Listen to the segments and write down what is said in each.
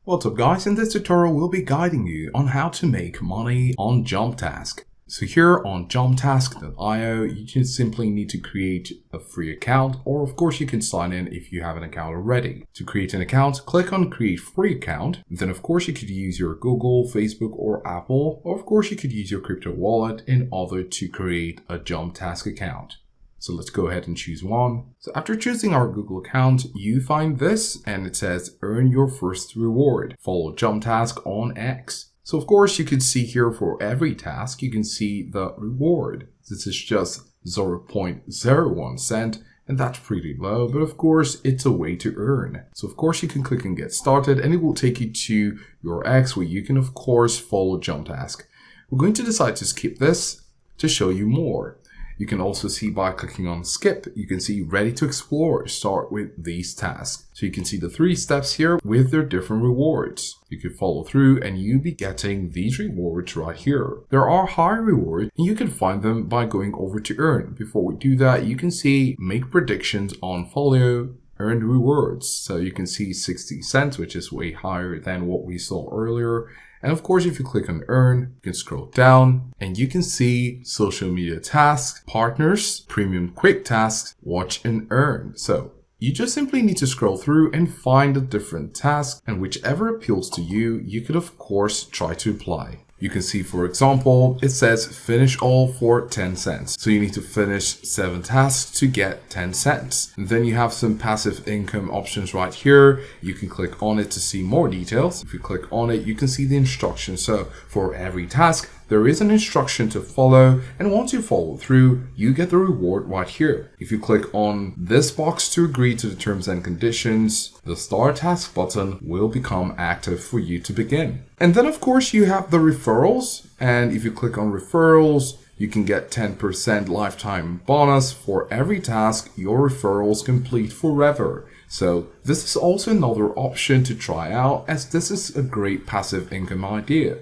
What's up guys, in this tutorial we'll be guiding you on how to make money on Jumptask. So here on jumptask.io you just simply need to create a free account, or of course you can sign in if you have an account already. To create an account, click on create free account. Then of course you could use your Google, Facebook or Apple, or of course you could use your crypto wallet in order to create a Jumptask account. So let's go ahead and choose one. So after choosing our Google account, you find this and it says earn your first reward. Follow Jumptask on X. So of course you can see here for every task, you can see the reward. This is just 0.01 cent and that's pretty low, but of course it's a way to earn. So of course you can click and get started and it will take you to your X where you can of course follow Jumptask. We're going to decide to skip this to show you more. You can also see by clicking on skip, you can see ready to explore, start with these tasks. So you can see the 3 steps here with their different rewards. You can follow through and you'll be getting these rewards right here. There are high rewards and you can find them by going over to earn. Before we do that, you can see make predictions on follow earned rewards. So you can see 60 cents, which is way higher than what we saw earlier. And of course, if you click on earn, you can scroll down and you can see social media tasks, partners, premium quick tasks, watch and earn. So you just simply need to scroll through and find the different tasks, and whichever appeals to you, you could of course try to apply. You can see, for example, it says finish all for 10 cents. So you need to finish 7 tasks to get 10 cents. And then you have some passive income options right here. You can click on it to see more details. If you click on it, you can see the instructions. So for every task, there is an instruction to follow, and once you follow through, you get the reward right here. If you click on this box to agree to the terms and conditions, the start task button will become active for you to begin. And then of course you have the referrals, and if you click on referrals, you can get 10% lifetime bonus for every task your referrals complete forever. So this is also another option to try out, as this is a great passive income idea.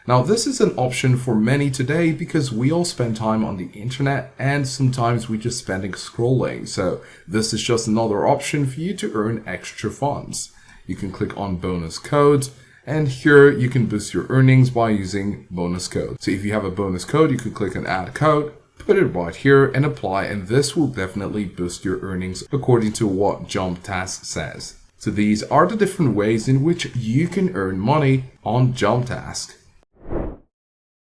Now this is an option for many today because we all spend time on the internet and sometimes we just spending scrolling. So this is just another option for you to earn extra funds. You can click on bonus codes, and here you can boost your earnings by using bonus code. So if you have a bonus code, you can click on add code, put it right here and apply, and this will definitely boost your earnings according to what Jumptask says. So these are the different ways in which you can earn money on Jumptask.